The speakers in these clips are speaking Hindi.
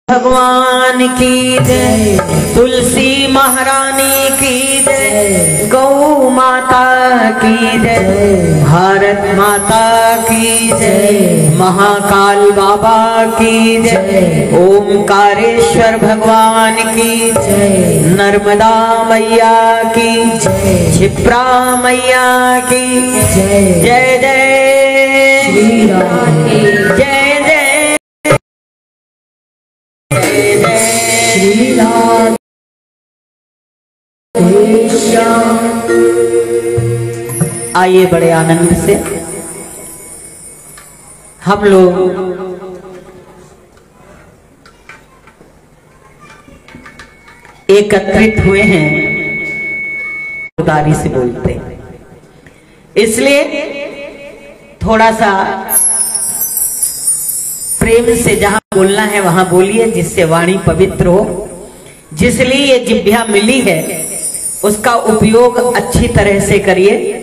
भगवान की जय, तुलसी महारानी की जय, गौ माता की जय, भारत माता की जय, महाकाल बाबा की जय, ओमकारेश्वर भगवान की जय, नर्मदा मैया की जय, क्षिप्रा मैया की जय। जय जय श्री राम, जय श्री राम। आइए बड़े आनंद से हम लोग एकत्रित हुए हैं, उदारी से बोलते हैं, इसलिए थोड़ा सा प्रेम से जहां बोलना है वहां बोलिए, जिससे वाणी पवित्र हो। जिसलिए ये जिह्वा मिली है उसका उपयोग अच्छी तरह से करिए।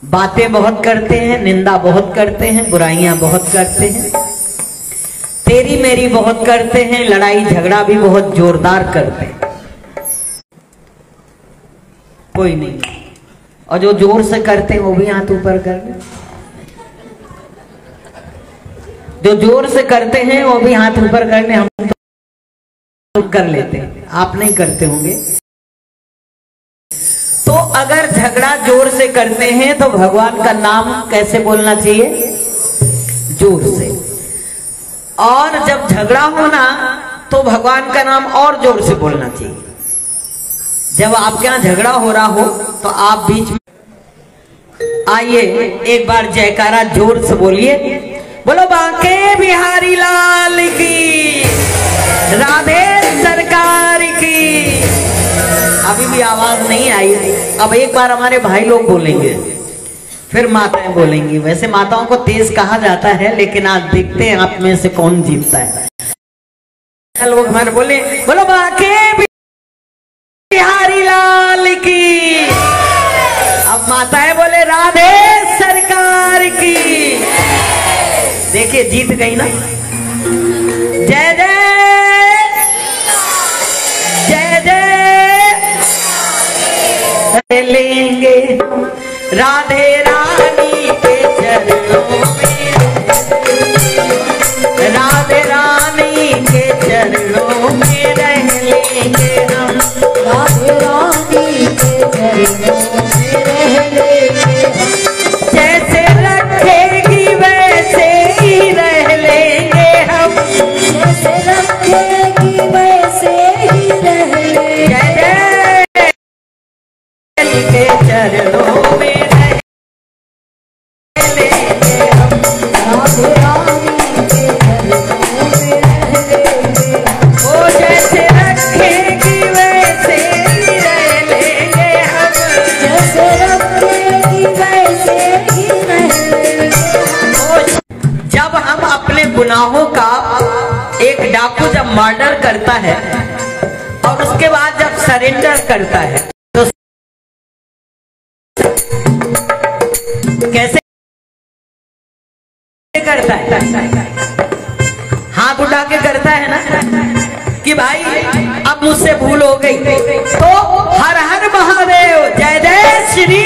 बातें बहुत करते हैं, निंदा बहुत करते हैं, बुराइयां बहुत करते हैं, तेरी मेरी बहुत करते हैं, लड़ाई झगड़ा भी बहुत जोरदार करते हैं, कोई नहीं। और जो जोर से करते हैं वो भी हाथ ऊपर कर ले। जो जोर से करते हैं वो भी हाथ ऊपर करने, हम तो कर लेते हैं, आप नहीं करते होंगे। तो अगर झगड़ा जोर से करते हैं तो भगवान का नाम कैसे बोलना चाहिए? जोर से। और जब झगड़ा होना तो भगवान का नाम और जोर से बोलना चाहिए। जब आपके यहां झगड़ा हो रहा हो तो आप बीच में आइए, एक बार जयकारा जोर से बोलिए, बोलो बांके बिहारी लाल की, राधे सरकार की। अभी भी आवाज नहीं आई। अब एक बार हमारे भाई लोग बोलेंगे, फिर माताएं बोलेंगी। वैसे माताओं को तेज कहा जाता है, लेकिन आज देखते हैं आप में से कौन जीतता है। लोग हमारे बोले, बोलो बांके बिहारी लाल की। अब माताएं बोले राधे सरकार की। देखिए जीत गई ना। जय जय जय जय लेंगे राधे रानी के चरणों में, राधे रानी के चरणों में रह लेंगे हम, राधे रानी के चरणों में रह लेंगे हम। जैसे रखेगी वैसे ही रह लेंगे हम, जैसे रखेगी वैसे ही रह लेंगे। जय जय के चरणों में रह लेंगे हम, राधे रानी के चरणों में रह लेंगे हम। ओ जैसे रखेगी वैसे ही रह लेंगे हम, जैसे रखेगी वैसे ही रह लेंगे। जब हम अपने गुनाहों का, एक डाकू जब मर्डर करता है और उसके बाद जब सरेंडर करता है तो कैसे करता है? हाथ उठा के करता है ना कि भाई अब मुझसे भूल हो गई, तो हर हर महादेव जय जय श्री,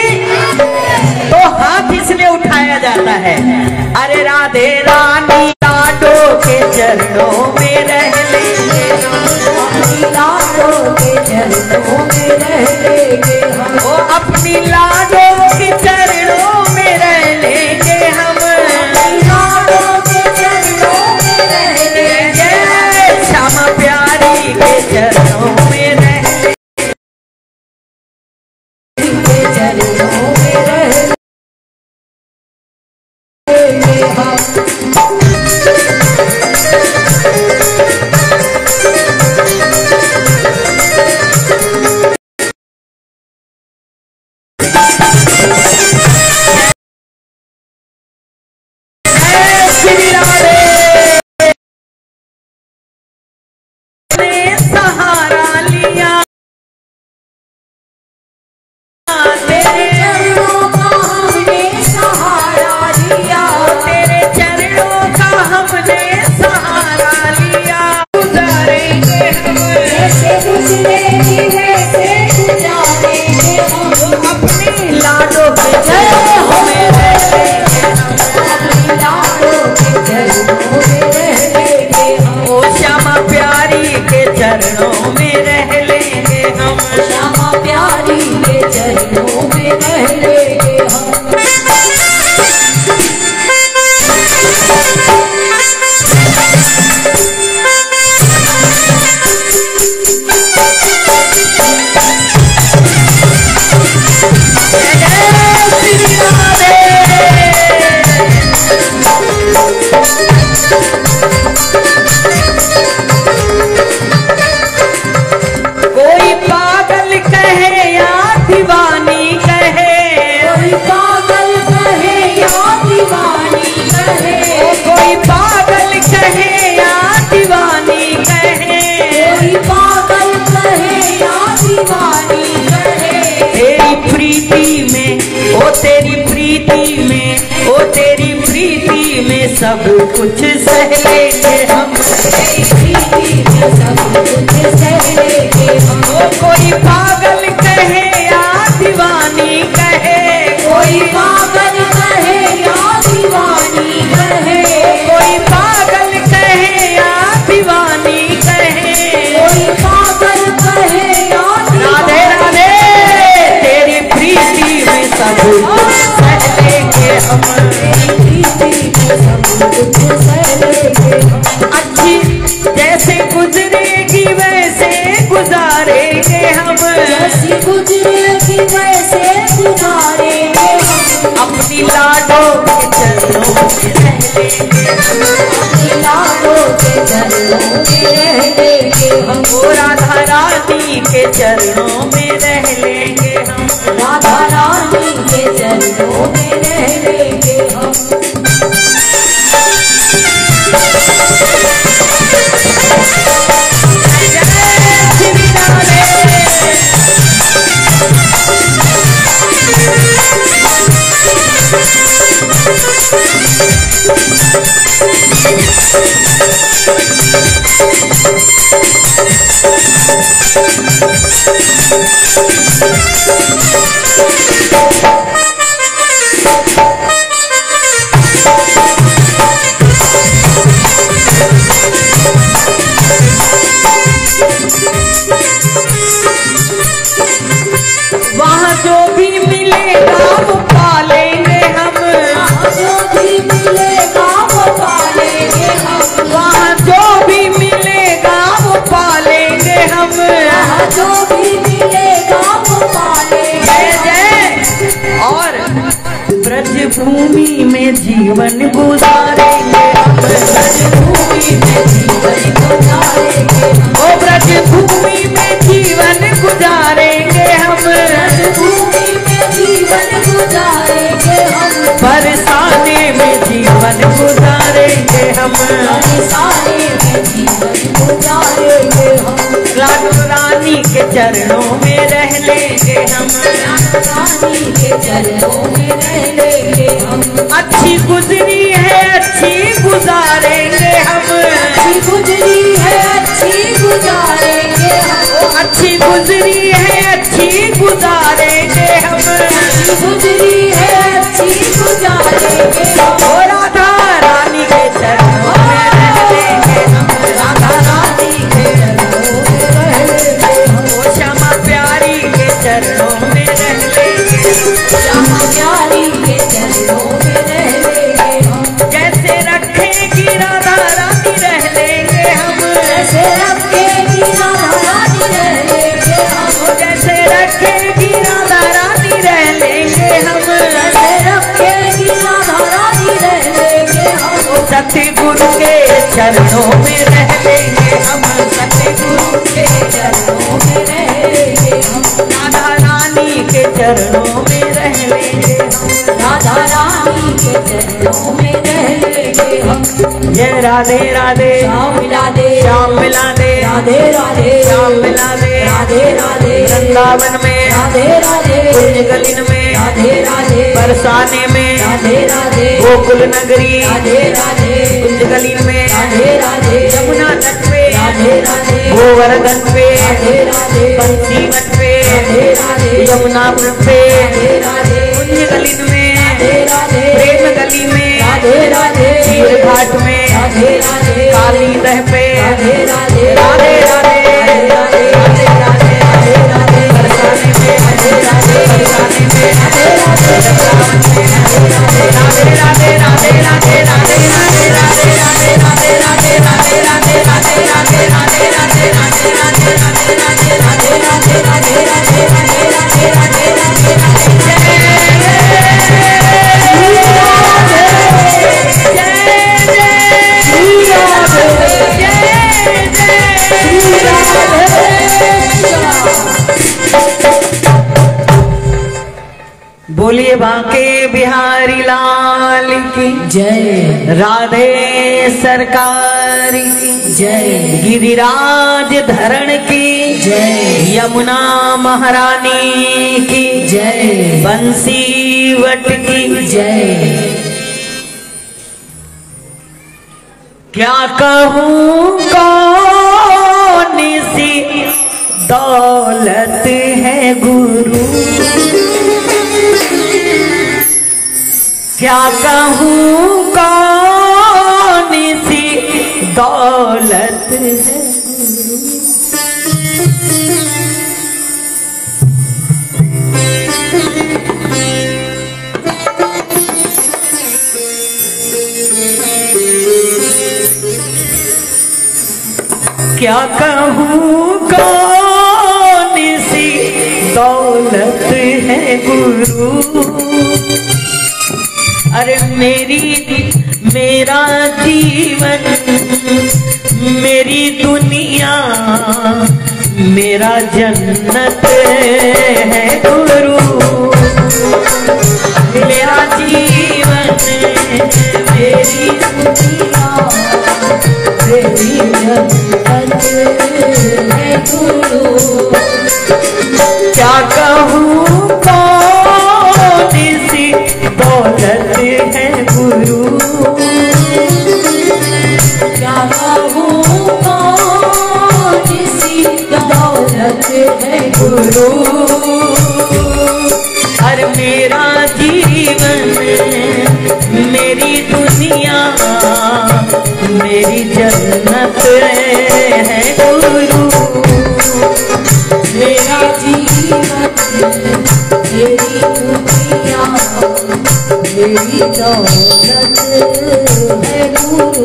तो हाथ इसलिए उठाया जाता है। अरे राधे रानी लाडो के चरणों में रह लेंगे हम, लाडो के चरणों में रह लेंगे हम। ओ अपनी लाडो के चरणों में रह लेंगे हम, लाडो के चरणों में रह लेंगे। श्यामा प्यारी के चरणों में रह लेंगे, चरणों में रह लेंगे हम। सहारा लिया तेरे चरणों का हमने सहारा लिया, तेरे चरणों का हमने सहारा लिया। चरणों में रह लेंगे हम। श्यामा प्यारी के चरणों में रह लेंगे हम। कोई पागल कहे या दीवानी कहे, कोई पागल कहे या दीवानी कहे, कोई पागल कहे या दीवानी कहे, कोई पागल कहे या दीवानी कहे। तेरी प्रीति में, ओ तेरी प्रीति में, ओ तेरी प्रीति में सब कुछ सह लेंगे हम। तेरी प्रीति में सब कुछ सह लेंगे हम। ओ कोई पागल कहे या दीवानी कहे, कोई पागल कहे या दीवानी कहे, कोई पागल कहे या दीवानी कहे, कोई पागल कहे या राधे राधे तेरी प्रीति में सब कुछ सह लेंगे हम। तेरी प्रीति में सब कुछ सह लेंगे हम। अच्छी जैसे गुजरेगी वैसे गुजारेंगे हम, जैसी गुजरेगी वैसे गुजारेंगे हम। अपनी लाडों के चरणों में रह लेंगे हम। अपनी लाडों के चरणों में रह लेंगे हम। ओ राधा रानी के चरणों में रह लेंगे हम। राधा रानी के चरणों में रह लेंगे हम। वहाँ जो भी मिलेगा वो पालेंगे हम। जो भी मिलेगा वो पालेंगे हम। वहाँ जो भी मिलेगा वो पालेंगे हम। जो भी मिलेगा वो पालेंगे। जय जय। और ब्रज भूमि में जीवन गुजारेंगे हम। ब्रज भूमि में जीवन गुजारेंगे हम। ओ ब्रज भूमि में जीवन गुजारेंगे हम। भूमि में जीवन गुजारेंगे हम। बरसाने में जीवन गुजारेंगे हम। बरसाने में जीवन गुजारेंगे हम। लाडो रानी के चरणों में रह लेंगे हम। रानी के चरणों में रह लेंगे हम। अच्छी गुजरी है अच्छी गुजारेंगे हम। अच्छी गुजरी है अच्छी गुजारेंगे हम। अच्छी गुजरी है अच्छी गुजारेंगे हम। अच्छी गुजरी है अच्छी गुजारेंगे हम। ओ राधा रानी के चरणों में रह लेंगे हम। राधा रानी के चरणों में रह लेंगे हम। ओ श्यामा प्यारी के चरणों में रह लेंगे। श्यामा प्यारी के चरणों में रह लेंगे हम। जैसे रखेगी राधा रानी रह लेंगे हम। जैसे रखेगी राधा रानी रह लेंगे हम। जैसे रखेगी राधा रानी रह लेंगे हम। जैसे रखेगी राधा रानी रह लेंगे हम। सतगुरु के चरणों में रह लेंगे हम। सतगुरु के चरणों में रह लेंगे हम। राधा रानी के चरणों में रह लेंगे हम। राधा रानी के चरणों में रह लेंगे हम। जय राधे राधे श्याम मिला दे श्याम मिला दे राधे राधे श्याम मिला दे राधे राधे वृंदावन में राधे राधे कुंज गलिन में राधे राधे बरसाने में राधे राधे गोकुल नगरी राधे राधे कुंज गलिन में राधे राधे यमुना तट पे राधे राधे गोवर्धन पे राधे राधे बंसी वन पे राधे राधे यमुनापुर पे राधे राधे कुंज गलिन में राधे राधे प्रेम गली में राधे राधे चीर घाट में राधे राधे काली दह पे राधे राधे राधे राधे बोलिए बांके बिहारी लाल की जय, राधे सरकार की जय, गिरिराज धरण की जय, यमुना महारानी की जय, बंसी वट की जय। क्या कहूँ कौन सी दौलत है गुरु, क्या कहूँ कौन सी दौलत है क्या कहूँ कौन सी दौलत है गुरु। अरे मेरा जीवन मेरी दुनिया मेरा जन्नत है गुरु। मेरा जीवन मेरी दुनिया मेरी जन्नत है गुरु। क्या कहूँ कौन सी दौलत है गुरु, क्या कहूँ कौन सी दौलत है गुरु। और मेरा जीवन मेरी दुनिया मेरी जन्नत है गुरु। मेरा जीवन मेरी दुनिया मेरी दौलत है गुरु।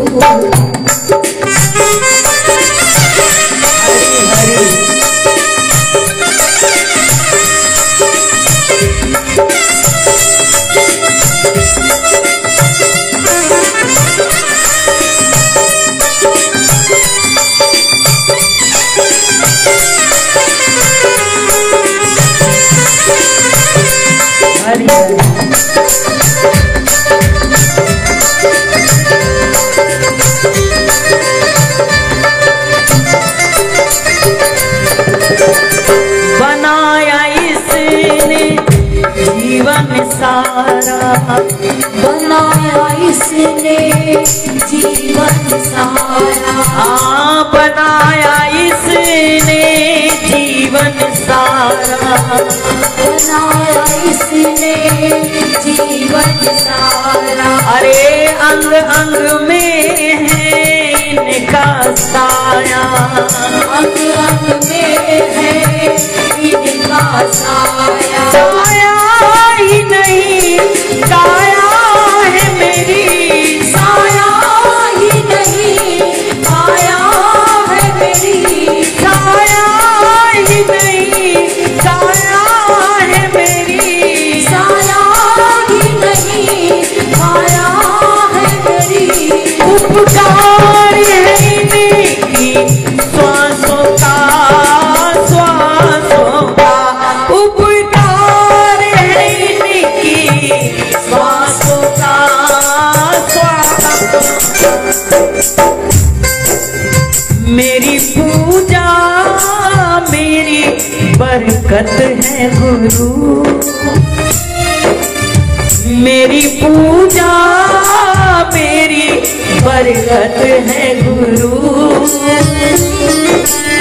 बनाया इसने जीवन सारा, बनाया इसने जीवन सारा, बनाया इसने जीवन सारा, बनाया इसने जीवन सारा। अरे अंग अंग में है इनका साया, अंग अंग में है इनका साया। साया ही नहीं काया है मेरी, साया ही नहीं काया है मेरी, साया ही नहीं काया है मेरी, साया ही नहीं काया है मेरी। उपकार है इनकी श्वासों का, श्वासों का उपकार है इनकी श्वासों का, मेरी पूजा मेरी बरकत है गुरु। मेरी पूजा मेरी बरकत है गुरु।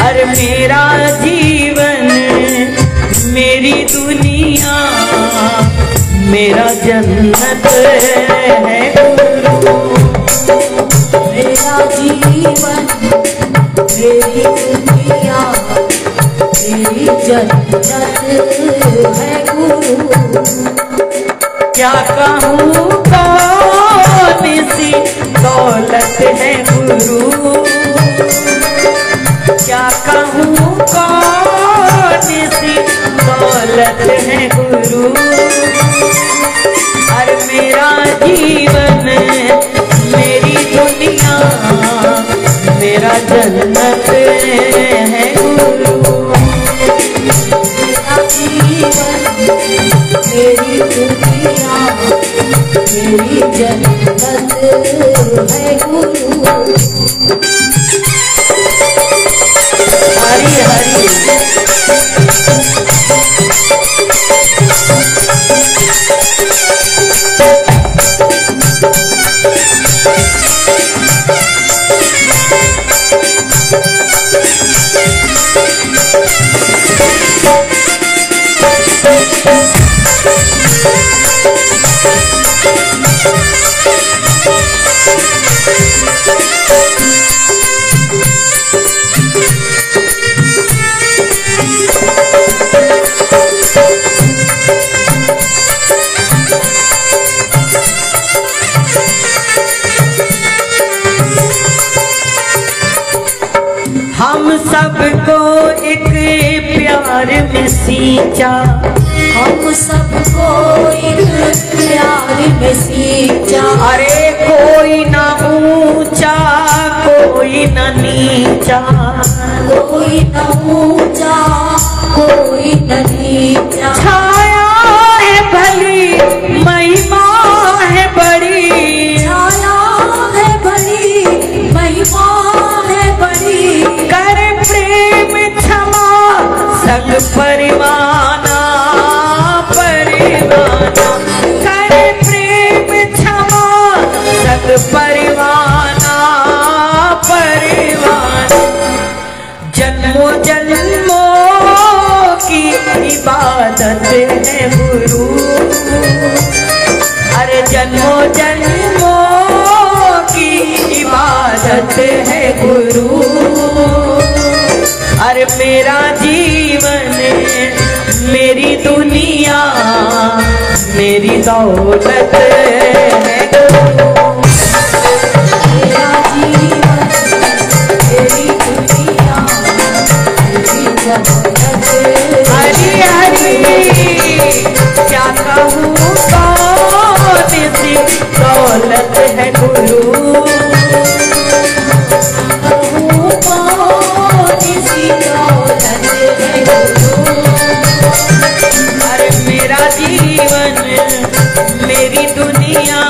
और मेरा जीवन मेरी दुनिया मेरा जन्नत है गुरु। मेरा जीवन मेरी दुनिया मेरी जन्नत है गुरु। क्या कहूँ कौन सी दौलत है गुरु, क्या कहूँ कौन सी दौलत है गुरु। और मेरा जीवन मेरी दुनिया मेरा जन्नत है गुरु। मेरा जीवन मेरी दुनिया मेरी जन्नत है गुरु। हरि हरि हम सबको एक प्यार में सींचा, हम सबको एक प्यार में सींचा। अरे कोई ना ऊंचा कोई ना नीचा, कोई न ऊंचा कोई न नीचा। छाया है भली महिमा है बड़ी, छाया है बड़ी महिमा है बड़ी। कर प्रेम क्षमा संग परिवाना परिवाना, कर प्रेम क्षमा संग परिवाना परिवाना। जन्मों जन्मों की इबादत है गुरु, अरे जन्मों जन्मों की इबादत है गुरु। अरे मेरा जीवन मेरी दुनिया मेरी दौलत है गुरु। मेरा जीवन मेरी दुनिया मेरी जन्नत। हरि हरि क्या कहूँ कौन सी दौलत है गुरु, कहूँ कौन सी दौलत है गुरु। अरे मेरा जीवन मेरी दुनिया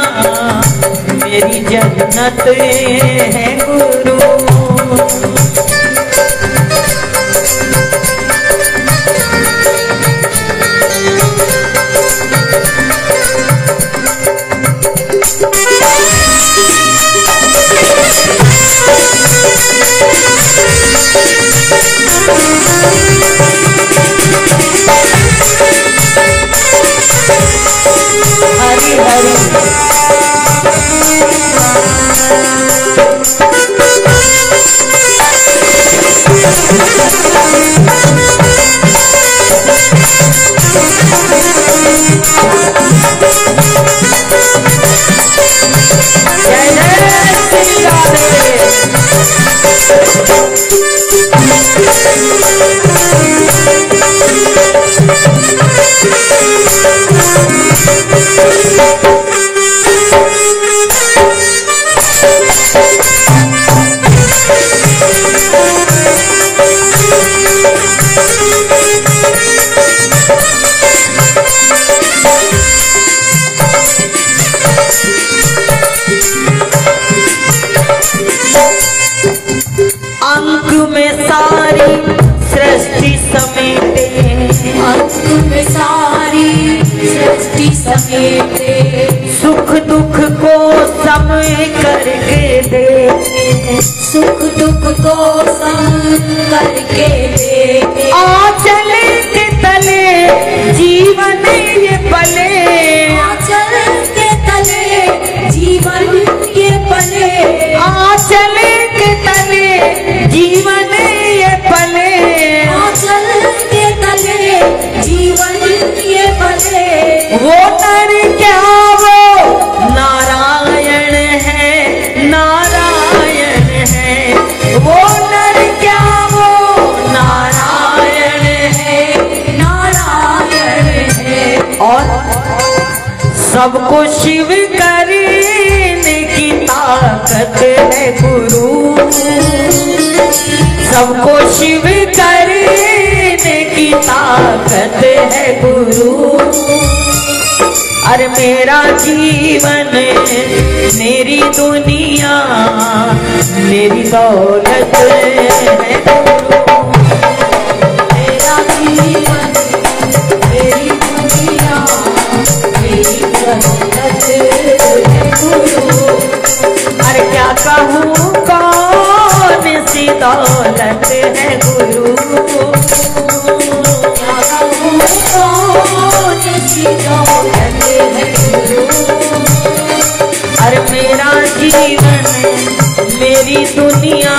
मेरी जन्नत है गुरु। हरि हरि जय जय श्री अंक में सारी सृष्टि समेटे, अंक में सारी सृष्टि समेटे। सुख दुख को समय करके दे, सुख दुख को संग करके दे। आंचल के तले जीवन ये पले, आंचल के तले जीवन ये पले। आंचल के तले जीवन ये पले, आंचल के तले जीवन ये पले। वो नर क्या सबको शिव करने की ताकत है गुरु, सबको शिव करने की ताकत है गुरु। अरे मेरा जीवन मेरी दुनिया मेरी दौलत है गुरु, मेरा जीवन मेरी दुनिया मेरी दौलत है गुरु। अरे क्या कहूँ कौन सी दौलत है गुरु, क्या कहूँ कौन सी दौलत है गुरु। अरे मेरा जीवन मेरी दुनिया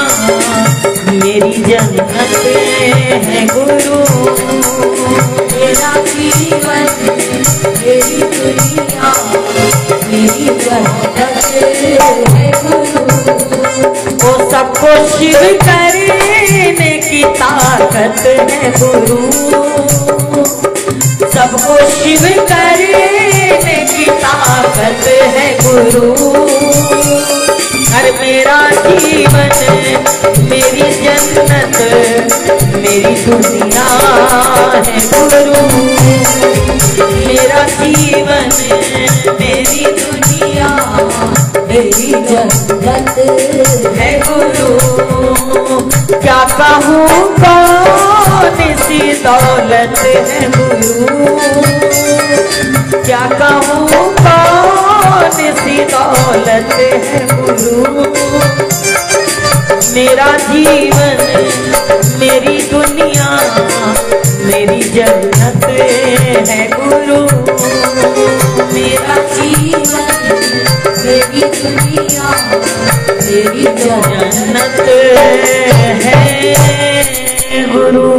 मेरी जन्नत है गुरु, मेरा जीवन मेरी दुनिया मेरी जन्नत है गुरु। वो सबको शिव करने की ताकत है गुरु, सबको शिव करने की ताकत है गुरु। अरे मेरा जीवन मेरी जन्नत मेरी दुनिया है गुरु, मेरा जीवन मेरी दुनिया मेरी जन्नत है गुरु। क्या कहूँ कौन सी दौलत है गुरु, क्या कहूँ कौन सी दौलत है गुरु। मेरा जीवन मेरी दुनिया मेरी जन्नत है गुरु, मेरा जीवन मेरी दुनिया मेरी जन्नत है गुरु।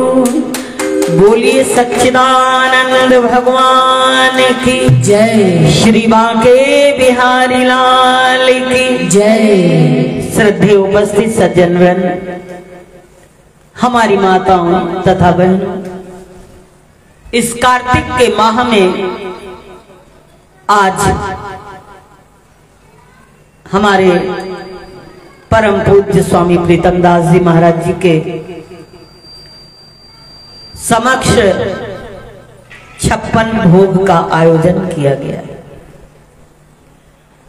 बोलिए सच्चिदानंद भगवान की जय, श्री बांके बिहारी लाल की जय। श्रद्धेय उपस्थित सज्जन वृंद, हमारी माताओं तथा बहनों, इस कार्तिक के माह में आज हमारे परम पूज्य स्वामी प्रीतम दास जी महाराज जी के समक्ष 56 भोग का आयोजन किया गया है,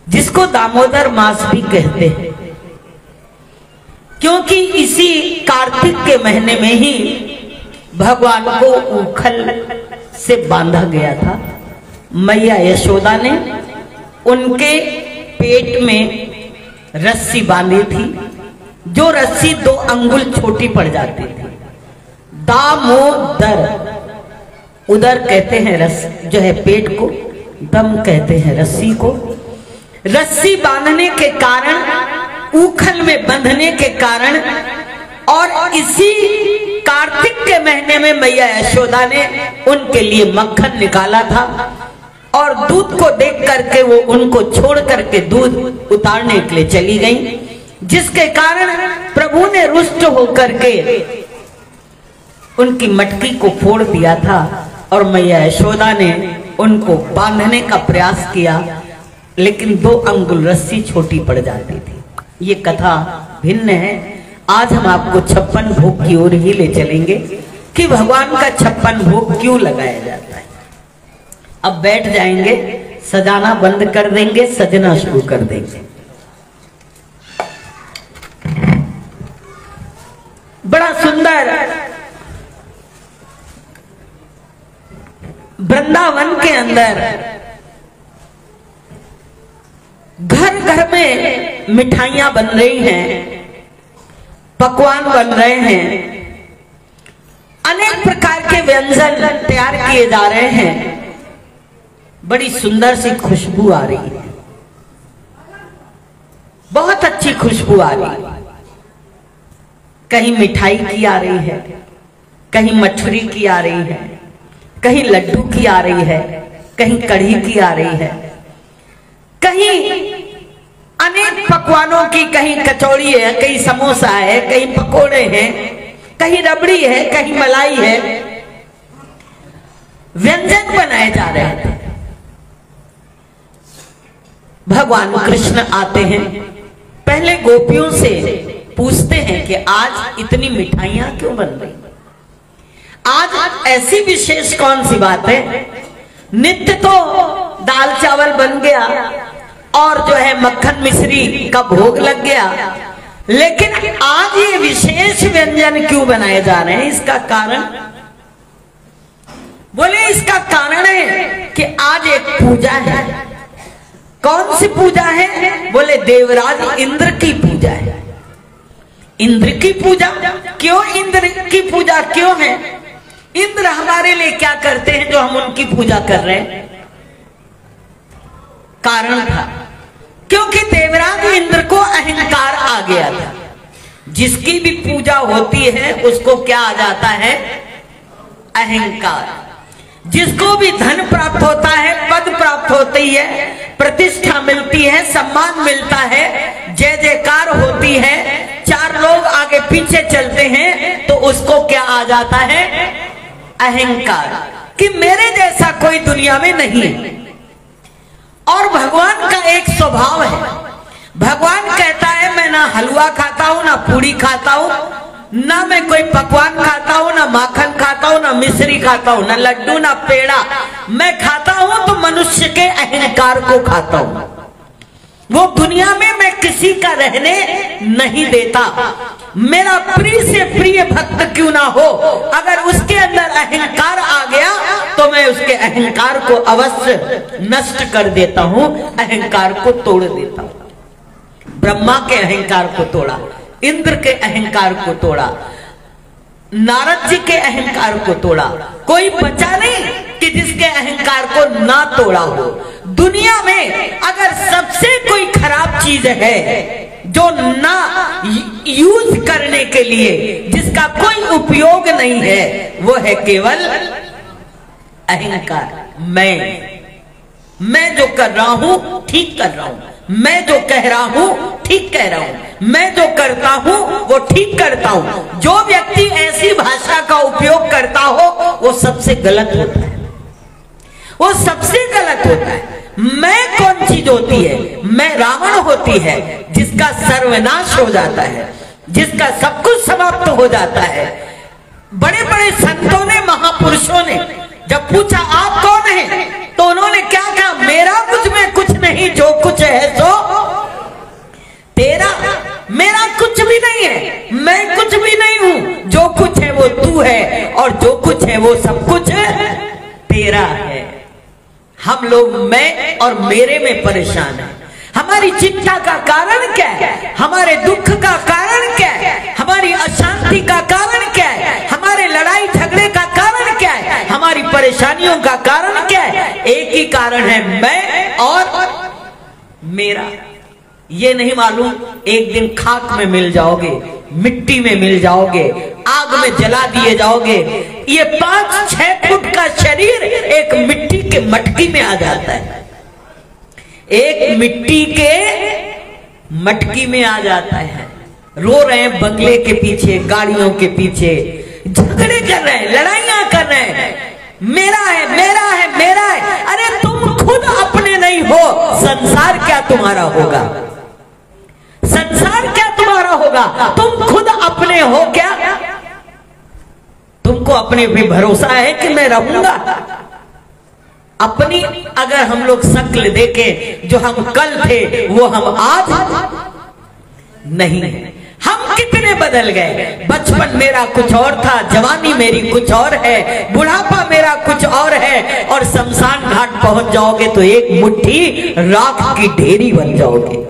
जिसको दामोदर मास भी कहते हैं, क्योंकि इसी कार्तिक के महीने में ही भगवान को ऊखल से बांधा गया था। मैया यशोदा ने उनके पेट में रस्सी बांधी थी, जो रस्सी 2 अंगुल छोटी पड़ जाती थी। दामोदर, उदर कहते हैं रस जो है पेट को, दम कहते हैं रस्सी को। रस्सी बांधने के कारण, ऊखल में बंधने के कारण, और इसी कार्तिक के महीने में मैया यशोदा ने उनके लिए मक्खन निकाला था, और दूध को देख करके वो उनको छोड़ करके दूध उतारने के लिए चली गई, जिसके कारण प्रभु ने रुष्ट होकर के उनकी मटकी को फोड़ दिया था, और मैया यशोदा ने उनको बांधने का प्रयास किया, लेकिन 2 अंगुल रस्सी छोटी पड़ जाती थी। ये कथा भिन्न है। आज हम आपको 56 भोग की ओर ही ले चलेंगे कि भगवान का 56 भोग क्यों लगाया जाता है। अब बैठ जाएंगे, सजाना बंद कर देंगे, सजना शुरू कर देंगे। बड़ा सुंदर वृंदावन के अंदर घर घर में मिठाइयां बन रही हैं, पकवान बन रहे हैं, अनेक प्रकार के व्यंजन तैयार किए जा रहे हैं। बड़ी सुंदर सी खुशबू आ रही है, बहुत अच्छी खुशबू आ रही है। कहीं मिठाई की आ रही है, कहीं मठरी की आ रही है, कहीं लड्डू की आ रही है, कहीं कढ़ी की आ रही है, कहीं अनेक पकवानों की, कहीं कचौड़ी है, कहीं समोसा है, कहीं पकोड़े हैं, कहीं रबड़ी है, कहीं मलाई है। व्यंजन बनाए जा रहे हैं। भगवान कृष्ण आते हैं, पहले गोपियों से पूछते हैं कि आज इतनी मिठाइयां क्यों बन रही, आज ऐसी विशेष कौन सी बात है। नित्य तो दाल चावल बन गया और जो है मक्खन मिश्री का भोग लग गया, लेकिन आज ये विशेष व्यंजन क्यों बनाए जा रहे हैं, इसका कारण। बोले इसका कारण है कि आज एक पूजा है। कौन सी पूजा है? बोले देवराज इंद्र की पूजा है। इंद्र की पूजा क्यों? इंद्र की पूजा क्यों है? इंद्र हमारे लिए क्या करते हैं जो हम उनकी पूजा कर रहे हैं? कारण था क्योंकि देवराज इंद्र को अहंकार आ गया था। जिसकी भी पूजा होती है उसको क्या आ जाता है? अहंकार। जिसको भी धन प्राप्त होता है, पद प्राप्त होती है, प्रतिष्ठा मिलती है, सम्मान मिलता है, जय जयकार होती है, चार लोग आगे पीछे चलते हैं, तो उसको क्या आ जाता है? अहंकार, कि मेरे जैसा कोई दुनिया में नहीं है। और भगवान का एक स्वभाव है, भगवान कहता है मैं ना हलवा खाता हूं, ना पूड़ी खाता हूं, ना मैं कोई पकवान खाता हूं, ना माखन खाता हूं, ना मिश्री खाता हूं, ना लड्डू, ना पेड़ा। मैं खाता हूं तो मनुष्य के अहंकार को खाता हूं। वो दुनिया में मैं किसी का रहने नहीं देता। मेरा प्रिय से प्रिय भक्त क्यों ना हो, अगर उसके अंदर अहंकार आ गया तो मैं उसके अहंकार को अवश्य नष्ट कर देता हूं, अहंकार को तोड़ देता हूं। ब्रह्मा के अहंकार को तोड़ा, इंद्र के अहंकार को तोड़ा, नारद जी के अहंकार को तोड़ा। कोई बचा नहीं कि जिसके अहंकार को ना तोड़ा हो। दुनिया में अगर सबसे कोई खराब चीज है जो ना यूज करने के लिए, जिसका कोई उपयोग नहीं है, वो है केवल अहंकार। मैं जो कर रहा हूं ठीक कर रहा हूं, मैं जो कह रहा हूं ठीक कह रहा हूं, मैं जो करता हूं वो ठीक करता हूं। जो व्यक्ति ऐसी भाषा का उपयोग करता हो वो सबसे गलत होता है, वो सबसे गलत होता है। मैं कौन चीज होती है? मैं रावण होती है, जिसका सर्वनाश हो जाता है, जिसका सब कुछ समाप्त हो जाता है। बड़े बड़े संतों ने, महापुरुषों ने जब पूछा आप कौन है, तो उन्होंने क्या कहा? मेरा कुछ में कुछ नहीं, जो कुछ है सो तेरा। मेरा कुछ भी नहीं है, मैं कुछ भी नहीं हूं, जो कुछ है वो तू है, और जो कुछ है वो सब कुछ तेरा है। हम लोग मैं और मेरे में परेशान हैं। हमारी चिंता का कारण क्या है? हमारे दुख का कारण क्या है? हमारी अशांति का कारण क्या है? हमारे लड़ाई झगड़े का कारण क्या है? हमारी परेशानियों का कारण क्या है? एक ही कारण है, मैं और मेरा। ये नहीं मालूम एक दिन खाक में मिल जाओगे, मिट्टी में मिल जाओगे, आग में जला दिए जाओगे। ये 5-6 फुट का शरीर एक मिट्टी के मटकी में आ जाता है, एक मिट्टी के मटकी में आ जाता है। रो रहे हैं बंगले के पीछे, गाड़ियों के पीछे, झगड़े कर रहे हैं, लड़ाइयां कर रहे हैं, मेरा है मेरा है मेरा है। अरे तुम खुद अपने नहीं हो, संसार क्या तुम्हारा होगा? संसार क्या तुम्हारा होगा? तुम खुद अपने हो क्या? तुमको अपने पे भरोसा है कि मैं रहूंगा? अपनी अगर हम लोग शक्ल देखें, जो हम कल थे वो हम आज नहीं है। हम कितने बदल गए। बचपन मेरा कुछ और था, जवानी मेरी कुछ और है, बुढ़ापा मेरा कुछ और है, और शमशान घाट पहुंच जाओगे तो एक मुट्ठी राख की ढेरी बन जाओगे।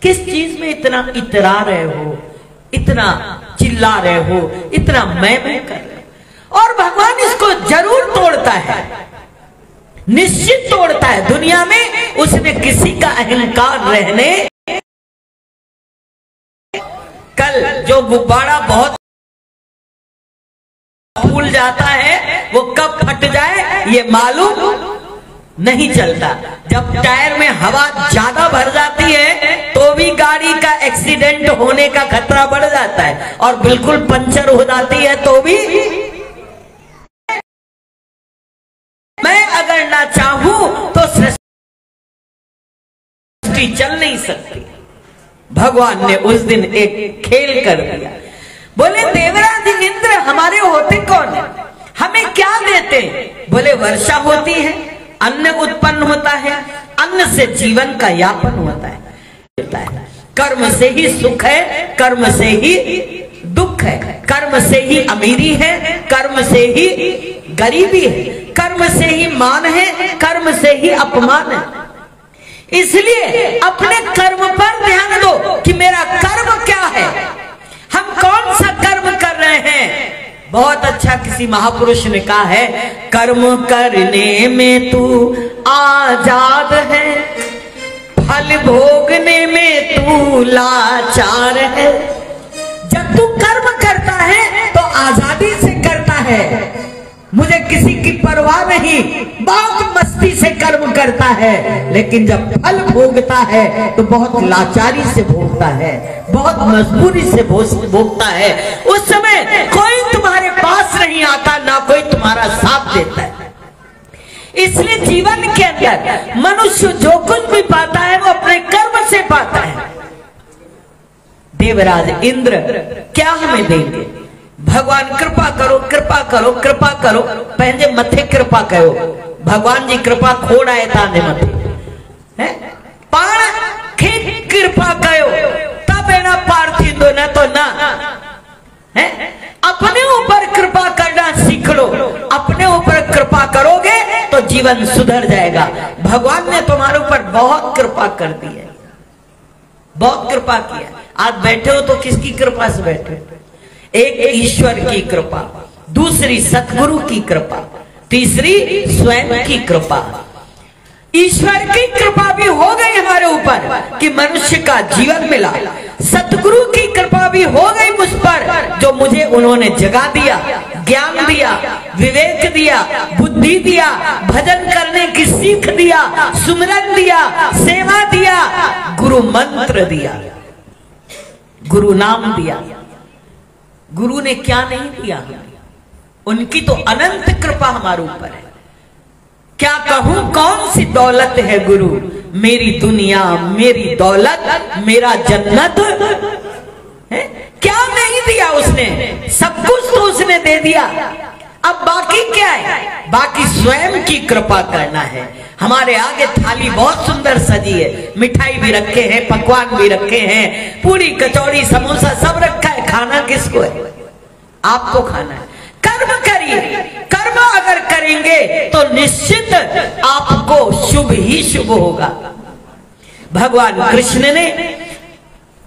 किस चीज में इतना इतरा रहे हो, इतना चिल्ला रहे हो, इतना मैं कर रहे हो? और भगवान इसको जरूर तोड़ता है, निश्चित तोड़ता है। दुनिया में उसने किसी का अहंकार रहने, कल जो गुब्बारा बहुत फूल जाता है वो कब फट जाए ये मालूम नहीं चलता। जब टायर में हवा ज्यादा भर जाती है तो भी गाड़ी का एक्सीडेंट होने का खतरा बढ़ जाता है, और बिल्कुल पंचर हो जाती है तो भी। मैं अगर ना चाहूं तो सृष्टि चल नहीं सकती। भगवान ने उस दिन एक खेल कर दिया। बोले देवराज इंद्र हमारे होते कौन है, हमें क्या देते? बोले वर्षा होती है, अन्न उत्पन्न होता है, अन्न से जीवन का यापन होता है। कर्म से ही सुख है, कर्म से ही दुख है, कर्म से ही अमीरी है, कर्म से ही गरीबी है, कर्म से ही मान है, कर्म से ही अपमान है। इसलिए अपने कर्म पर ध्यान दो कि मेरा कर्म क्या है, हम कौन सा कर्म कर रहे हैं। बहुत अच्छा किसी महापुरुष ने कहा है, कर्म करने में तू आजाद है, फल भोगने में तू लाचार है। जब तू कर्म करता है तो आजादी से करता है, मुझे किसी की परवाह नहीं, बहुत मस्ती से कर्म करता है। लेकिन जब फल भोगता है तो बहुत लाचारी से भोगता है, बहुत मजबूरी से भोगता है। उस समय कोई तुम्हारे पास नहीं आता, ना कोई तुम्हारा साथ देता है। इसलिए जीवन के अंदर मनुष्य जो कुछ भी पाता है वो अपने कर्म से पाता है। देवराज इंद्र क्या हमें देंगे? भगवान कृपा करो, कृपा करो, कृपा करो, पंहिंजे मथे कृपा कयो। भगवान जी कृपा खोड़ आए तांजे मथे, पाण खे कृपा कयो तब एना पार थींदो, न तो ना। अपने ऊपर कृपा करना सीख लो, अपने ऊपर कृपा करोगे तो जीवन सुधर जाएगा। भगवान ने तुम्हारे ऊपर बहुत कृपा कर दी है, बहुत कृपा किया। आज बैठे हो तो किसकी कृपा से बैठे हो? एक ईश्वर की कृपा, दूसरी सतगुरु की कृपा, तीसरी स्वयं की कृपा। ईश्वर की कृपा भी हो गई हमारे ऊपर कि मनुष्य का जीवन मिला, सतगुरु की कृपा भी हो गई मुझ पर, जो मुझे उन्होंने जगा दिया, ज्ञान दिया, विवेक दिया, बुद्धि दिया, भजन करने की सीख दिया, सुमिरन दिया, सेवा दिया, गुरु मंत्र दिया, गुरु नाम दिया। गुरु ने क्या नहीं दिया, उनकी तो अनंत कृपा हमारे ऊपर है। क्या कहूं कौन सी दौलत है गुरु, मेरी दुनिया, मेरी दौलत, मेरा जन्नत है? क्या नहीं दिया उसने, सब कुछ तो उसने दे दिया। अब बाकी क्या है? बाकी स्वयं की कृपा करना है। हमारे आगे थाली बहुत सुंदर सजी है, मिठाई भी रखे हैं, पकवान भी रखे हैं, पूरी कचौड़ी समोसा सब रखा है। खाना किसको है? आपको खाना है। कर्म करिए, कर्म अगर करेंगे तो निश्चित आपको शुभ ही शुभ होगा। भगवान कृष्ण ने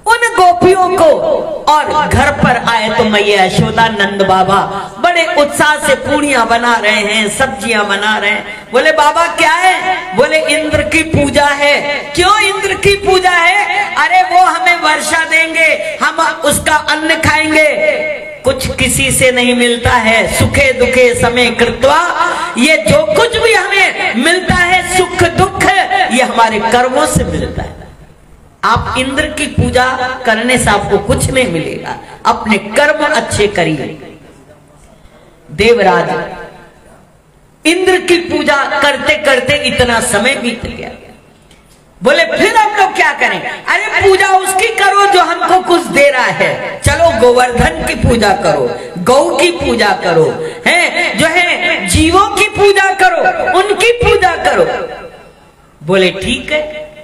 उन गोपियों को, और घर पर आए तो मैया यशोदा नंद बाबा बड़े उत्साह से पूड़ियां बना रहे हैं, सब्जियां बना रहे हैं। बोले बाबा क्या है? बोले इंद्र की पूजा है। क्यों इंद्र की पूजा है? अरे वो हमें वर्षा देंगे, हम उसका अन्न खाएंगे। कुछ किसी से नहीं मिलता है, सुखे दुखे समय कृत्वा, ये जो कुछ भी हमें मिलता है सुख दुख, ये हमारे कर्मों से मिलता है। आप इंद्र की पूजा करने से आपको कुछ नहीं मिलेगा, अपने कर्म अच्छे करिए। देवराज इंद्र की पूजा करते करते इतना समय बीत गया। बोले फिर हम लोग क्या करें? अरे पूजा उसकी करो जो हमको कुछ दे रहा है। चलो गोवर्धन की पूजा करो, गौ की पूजा करो, हैं जो है जीवों की पूजा करो, उनकी पूजा करो। बोले ठीक है,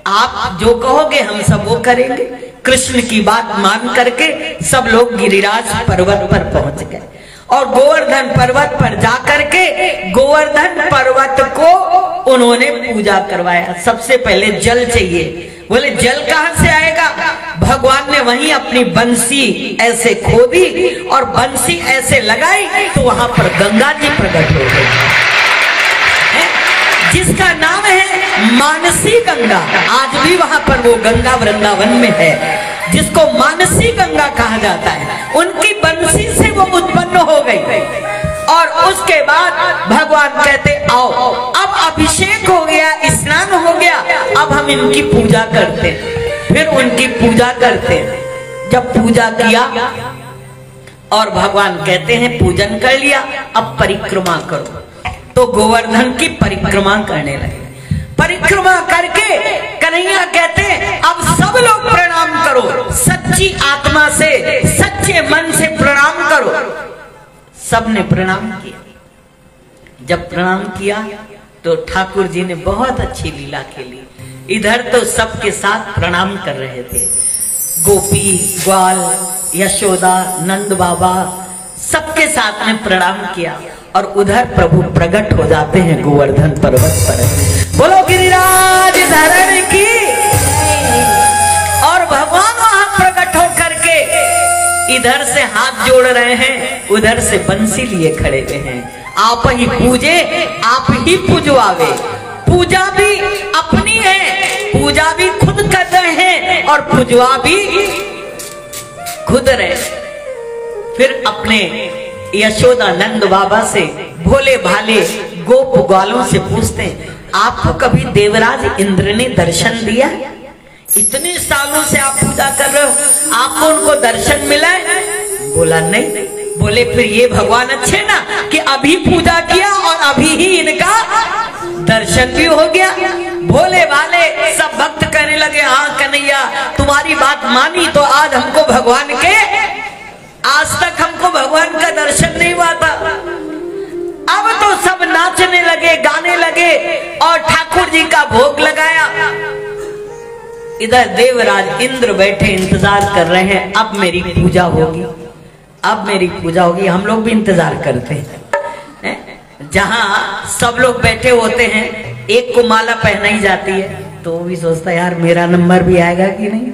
आप जो कहोगे हम सब वो करेंगे। कृष्ण की बात मान करके सब लोग गिरिराज पर्वत पर पहुंच गए और गोवर्धन पर्वत पर जाकर के गोवर्धन पर्वत को उन्होंने पूजा करवाया। सबसे पहले जल चाहिए। बोले जल कहां से आएगा? भगवान ने वहीं अपनी बंसी ऐसे खोदी और बंसी ऐसे लगाई तो वहां पर गंगा जी प्रकट हो गई, जिसका नाम है मानसी गंगा। आज भी वहां पर वो गंगा वृंदावन में है, जिसको मानसी गंगा कहा जाता है। उनकी बंसी से वो उत्पन्न हो गई और उसके बाद भगवान कहते आओ, अब अभिषेक हो गया, स्नान हो गया, अब हम इनकी पूजा करते। फिर उनकी पूजा करते। जब पूजा किया और भगवान कहते हैं पूजन कर लिया, अब परिक्रमा करो। तो गोवर्धन की परिक्रमा करने लगे। परिक्रमा करके कन्हैया कहते अब सब लोग प्रणाम करो, सच्ची आत्मा से सच्चे मन से प्रणाम करो। सबने प्रणाम किया। जब प्रणाम किया तो ठाकुर जी ने बहुत अच्छी लीला खेली। इधर तो सबके साथ प्रणाम कर रहे थे, गोपी, ग्वाल, यशोदा, नंद बाबा सबके साथ में प्रणाम किया। और उधर प्रभु प्रकट हो जाते हैं गोवर्धन पर्वत पर। बोलो गिरिराज धरण की। और भगवान वहां प्रकट होकर के इधर से हाथ जोड़ रहे हैं, उधर से बंसी लिए खड़े हुए हैं। आप ही पूजे आप ही पूजवावे। पूजा भी अपनी है, पूजा भी खुद कर रहे हैं और पूजवा भी खुद रहे। फिर अपने यशोदा नंद बाबा से, भोले भाले गोप ग्वालों से पूछते हैं, आपको कभी देवराज इंद्र ने दर्शन दिया? इतने सालों से आप पूजा कर रहे हो, आपको उनको दर्शन मिला है? बोला नहीं। बोले फिर ये भगवान अच्छे ना कि अभी पूजा किया और अभी ही इनका दर्शन भी हो गया। भोले भाले सब भक्त कहने लगे, हाँ कन्हैया तुम्हारी बात मानी तो आज हमको भगवान के, आज तक हमको भगवान का दर्शन नहीं हुआ था। अब तो सब नाचने लगे, गाने लगे और ठाकुर जी का भोग लगाया। इधर देवराज इंद्र बैठे इंतजार कर रहे हैं, अब मेरी पूजा होगी, अब मेरी पूजा होगी। हम लोग भी इंतजार करते हैं। जहां सब लोग बैठे होते हैं, एक को माला पहनाई जाती है तो वो भी सोचता है यार मेरा नंबर भी आएगा कि नहीं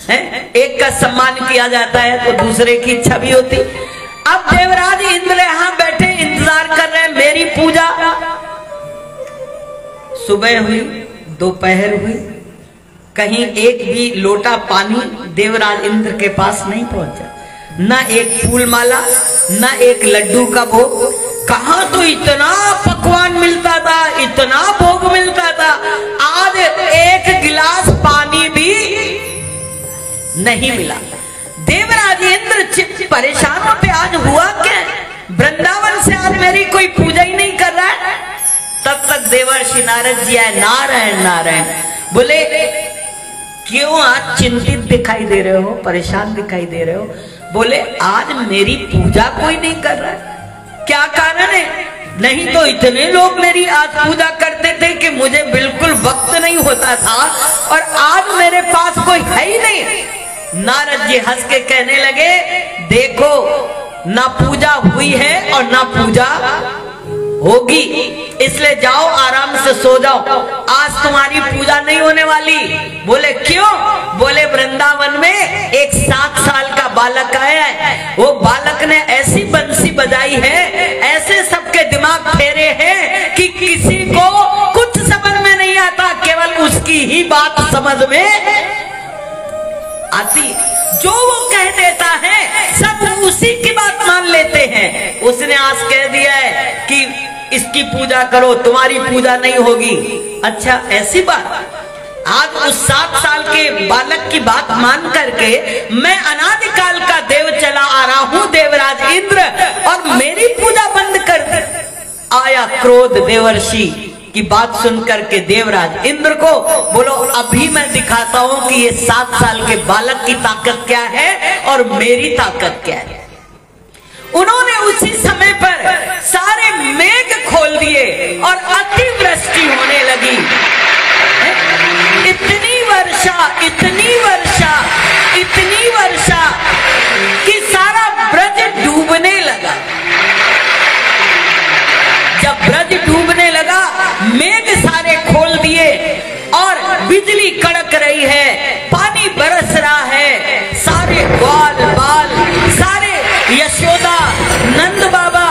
है। एक का सम्मान किया जाता है तो दूसरे की इच्छा भी होती। अब देवराज इंद्र यहां बैठे इंतजार कर रहे हैं मेरी पूजा। सुबह हुई, दोपहर हुई, कहीं एक भी लोटा पानी देवराज इंद्र के पास नहीं पहुंचा, ना एक फूल माला, ना एक लड्डू का भोग। कहां तो इतना पकवान मिलता था, इतना भोग मिलता था, आज एक गिलास पानी भी नहीं मिला। देवराज इंद्र परेशान होते, आज हुआ क्या? वृंदावन से आज मेरी कोई पूजा ही नहीं कर रहा है। तब तक देवर्षि नारद जी आए, नारायण नारायण। बोले क्यों आज चिंतित दिखाई दे रहे हो, परेशान दिखाई दे रहे हो? बोले आज मेरी पूजा कोई नहीं कर रहा है, क्या कारण है? नहीं तो इतने लोग मेरी आज पूजा करते थे कि मुझे बिल्कुल वक्त नहीं होता था और आज मेरे पास कोई है ही नहीं। नारद जी हंस के कहने लगे, देखो ना पूजा हुई है और ना पूजा होगी, इसलिए जाओ आराम से सो जाओ, आज तुम्हारी पूजा नहीं होने वाली। बोले क्यों? बोले वृंदावन में एक 7 साल का बालक आया है, वो बालक ने ऐसी बंसी बजाई है, ऐसे सबके दिमाग फेरे हैं कि किसी को कुछ समझ में नहीं आता, केवल उसकी ही बात समझ में आती। जो वो कह देता है सब उसी की बात मान लेते हैं। उसने आज कह दिया है कि इसकी पूजा करो, तुम्हारी पूजा नहीं होगी। अच्छा ऐसी बात? आज उस 7 साल के बालक की बात मान करके मैं अनादिकाल का देव चला आ रहा हूं देवराज इंद्र, और मेरी पूजा बंद कर दे। आया क्रोध देवर्षि की बात सुन करके देवराज इंद्र को। बोलो अभी मैं दिखाता हूं कि ये 7 साल के बालक की ताकत क्या है और मेरी ताकत क्या है। उन्होंने उसी समय पर सारे मेघ खोल दिए और अतिवृष्टि होने लगी। इतनी वर्षा, इतनी वर्षा, इतनी वर्षा कि सारा ब्रज डूबने लगा। जब ब्रज डूबने लगा, मेघ सारे खोल दिए और बिजली कड़क रही है, पानी बरस रहा है। सारे ग्वाल बाल, सारे यशोदा नंद बाबा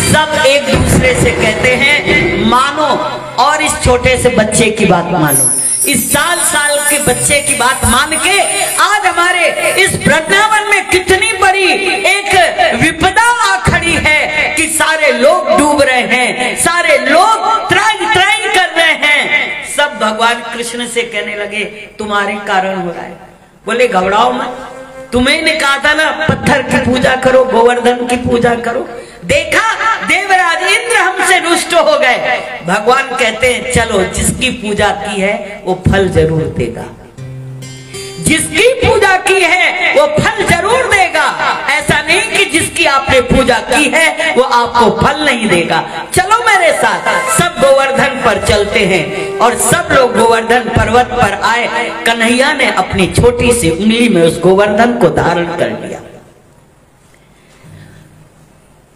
सब एक दूसरे से कहते हैं मानो, और इस छोटे से बच्चे की बात मानो। इस साल के बच्चे की बात मान के आज हमारे इस वृंदावन में कितनी बड़ी एक विपदा आ खड़ी है कि सारे लोग डूब रहे हैं, सारे लोग त्राई त्राई कर रहे हैं। सब भगवान कृष्ण से कहने लगे तुम्हारे कारण हो रहा है। बोले घबराओ मत, तुम्हें ने कहा था ना पत्थर की पूजा करो, गोवर्धन की पूजा करो। देखा देवराज इंद्र हमसे रुष्ट हो गए। भगवान कहते हैं चलो जिसकी पूजा की है वो फल जरूर देगा, जिसकी पूजा की है वो फल जरूर देगा। ऐसा नहीं कि जिसकी आपने पूजा की है वो आपको फल नहीं देगा। चलो मेरे साथ, सब गोवर्धन पर चलते हैं। और सब लोग गोवर्धन पर्वत पर आए। कन्हैया ने अपनी छोटी सी उंगली में उस गोवर्धन को धारण कर लिया,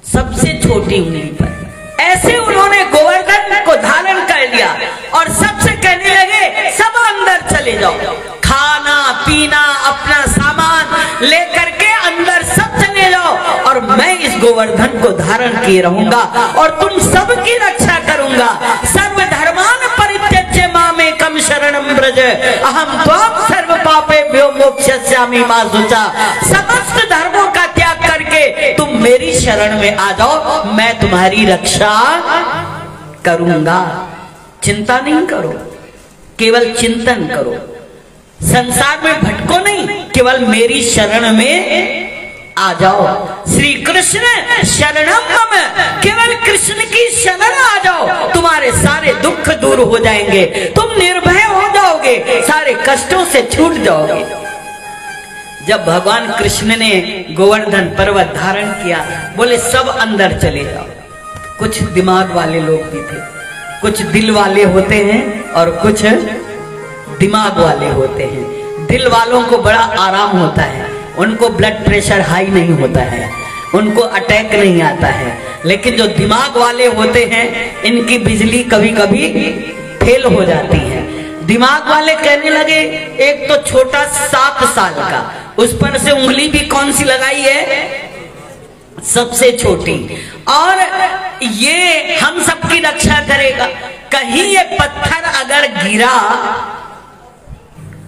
सबसे छोटी उंगली पर ऐसे उन्होंने गोवर्धन को धारण कर लिया और सबसे कहने लगे सब अंदर चले जाओ, खाना पीना अपना सामान लेकर के अंदर सब चले जाओ और मैं इस गोवर्धन को धारण किए रहूंगा और तुम सबकी रक्षा करूंगा। सर्वधर्मान परित्यज्य मामेकं शरणं व्रज अहम त्वां सर्व पापेभ्यो मोक्षयिष्यामि मा शुचा। समस्त धर्मों का त्याग करके तुम मेरी शरण में आ जाओ, मैं तुम्हारी रक्षा करूंगा। चिंता नहीं करो, केवल चिंतन करो, संसार में भटको नहीं, केवल मेरी शरण में आ जाओ। श्री कृष्ण शरणम मम, केवल कृष्ण की शरण आ जाओ, तुम्हारे सारे दुख दूर हो जाएंगे, तुम निर्भय हो जाओगे, सारे कष्टों से छूट जाओगे। जब भगवान कृष्ण ने गोवर्धन पर्वत धारण किया, बोले सब अंदर चले जाओ। कुछ दिमाग वाले लोग भी थे, कुछ दिल वाले होते हैं और कुछ दिमाग वाले होते हैं। दिल वालों को बड़ा आराम होता है, उनको ब्लड प्रेशर हाई नहीं होता है, उनको अटैक नहीं आता है। लेकिन जो दिमाग वाले होते हैं इनकी बिजली कभी कभी फेल हो जाती है। दिमाग वाले कहने लगे एक तो छोटा 7 साल का, उस पर से उंगली भी कौन सी लगाई है, सबसे छोटी, और ये हम सबकी रक्षा करेगा। कहीं ये पत्थर अगर गिरा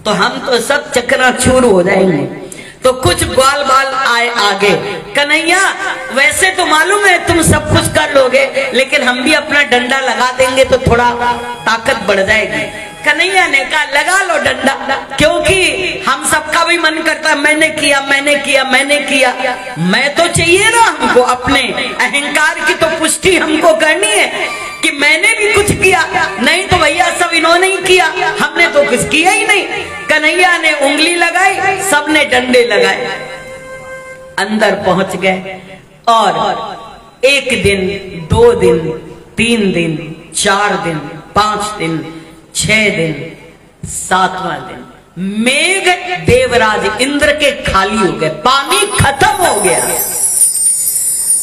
तो हम तो सब चकनाचूर हो जाएंगे। तो कुछ ग्वाल बाल आए आगे, कन्हैया वैसे तो मालूम है तुम सब कुछ कर लोगे, लेकिन हम भी अपना डंडा लगा देंगे तो थोड़ा ताकत बढ़ जाएगी। कन्हैया ने कहा लगा लो डंडा, क्योंकि हम सबका भी मन करता है मैंने किया मैंने किया मैंने किया। मैं तो चाहिए ना हमको, अपने अहंकार की तो पुष्टि हमको करनी है कि मैंने भी कुछ किया, नहीं तो भैया सब इन्होंने ही किया, हमने तो कुछ किया ही नहीं। कन्हैया ने उंगली लगाई, सबने डंडे लगाए, अंदर पहुंच गए। और 1 दिन 2 दिन 3 दिन 4 दिन 5 दिन 6 दिन 7वां दिन मेघ देवराज इंद्र के खाली हो गए, पानी खत्म हो गया,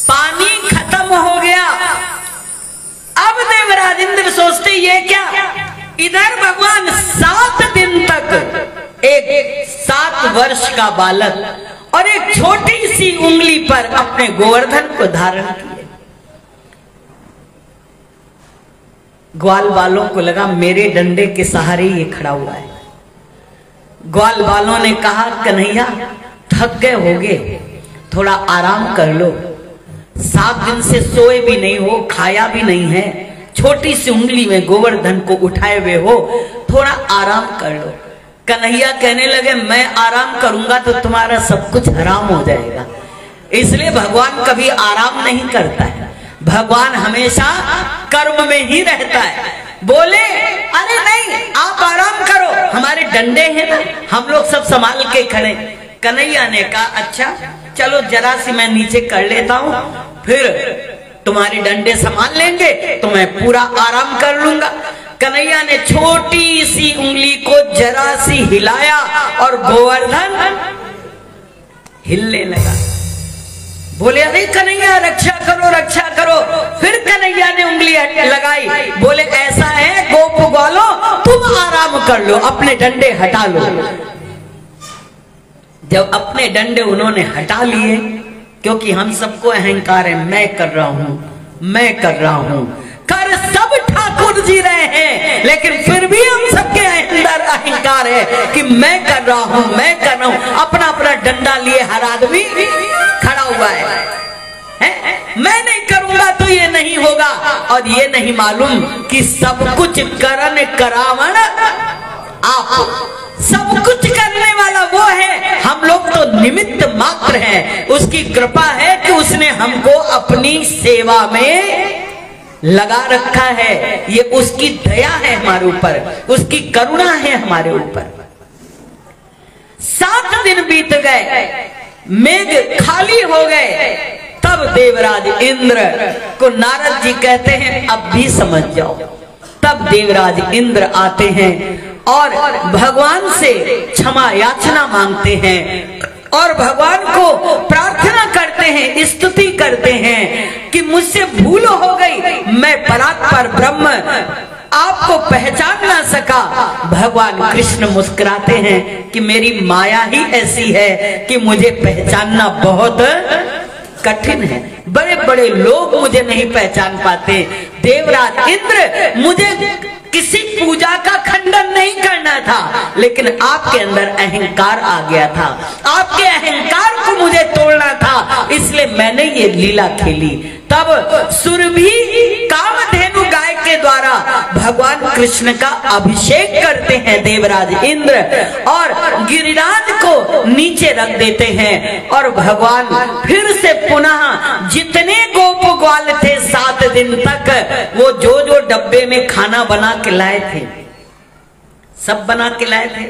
पानी खत्म हो गया। अब देवराज इंद्र सोचते ये क्या, इधर भगवान 7 दिन तक एक 7 वर्ष का बालक और एक छोटी सी उंगली पर अपने गोवर्धन को धारण किए। ग्वाल बालों को लगा मेरे डंडे के सहारे ये खड़ा हुआ है। ग्वाल बालों ने कहा कन्हैया थक गए होगे, थोड़ा आराम कर लो, 7 दिन से सोए भी नहीं हो, खाया भी नहीं है, छोटी सी उंगली में गोवर्धन को उठाए हुए हो, थोड़ा आराम कर लो। कन्हैया कहने लगे मैं आराम करूंगा तो तुम्हारा सब कुछ हराम हो जाएगा। इसलिए भगवान कभी आराम नहीं करता है, भगवान हमेशा कर्म में ही रहता है। बोले अरे नहीं आप आराम करो, हमारे डंडे हैं ना, हम लोग सब संभाल के खड़े। कन्हैया ने कहा अच्छा चलो जरा सी मैं नीचे कर लेता हूं, फिर तुम्हारे डंडे संभाल लेंगे तो मैं पूरा आराम कर लूंगा। कन्हैया ने छोटी सी उंगली को जरा सी हिलाया और गोवर्धन हिलने लगा। बोले अरे कन्हैया रक्षा करो रक्षा करो। फिर कन्हैया ने उंगली लगाई, बोले ऐसा है गोप ग्वालो तुम आराम कर लो, अपने डंडे हटा लो। जब अपने डंडे उन्होंने हटा लिए, क्योंकि हम सबको अहंकार है मैं कर रहा हूं मैं कर रहा हूं, कर सब ठाकुर जी रहे हैं, लेकिन फिर भी हम सबके अंदर अहंकार है कि मैं कर रहा हूं मैं कर रहा हूं। अपना अपना डंडा लिए हर आदमी खड़ा हुआ है, मैं नहीं करूंगा तो ये नहीं होगा। और ये नहीं मालूम कि सब कुछ करन करावण आप, सब कुछ करने वाला वो है, हम लोग तो निमित्त मात्र हैं। उसकी कृपा है कि उसने हमको अपनी सेवा में लगा रखा है, ये उसकी दया है हमारे ऊपर, उसकी करुणा है हमारे ऊपर। 7 दिन बीत गए, मेघ खाली हो गए, तब देवराज इंद्र को नारद जी कहते हैं अब भी समझ जाओ। तब देवराज इंद्र आते हैं और भगवान से क्षमा याचना मांगते हैं और भगवान को प्रार्थना करते हैं, स्तुति करते हैं कि मुझसे भूल हो गई, मैं परात्पर ब्रह्म आपको पहचान ना सका। भगवान कृष्ण मुस्कुराते हैं कि मेरी माया ही ऐसी है कि मुझे पहचानना बहुत कठिन है, बड़े बड़े लोग मुझे नहीं पहचान पाते। देवराज इंद्र, मुझे किसी पूजा का खंडन नहीं करना था, लेकिन आपके अंदर अहंकार आ गया था, आपके अहंकार को मुझे तोड़ना था, इसलिए मैंने ये लीला खेली। तब सुरभि कामधेनु गाय के द्वारा भगवान कृष्ण का अभिषेक करते हैं देवराज इंद्र और गिरिराज को नीचे रख देते हैं और भगवान फिर से पुनः जितने गोप ग्वाल थे 7 दिन तक वो जो डब्बे में खाना बना के लाए थे, सब बना के लाए थे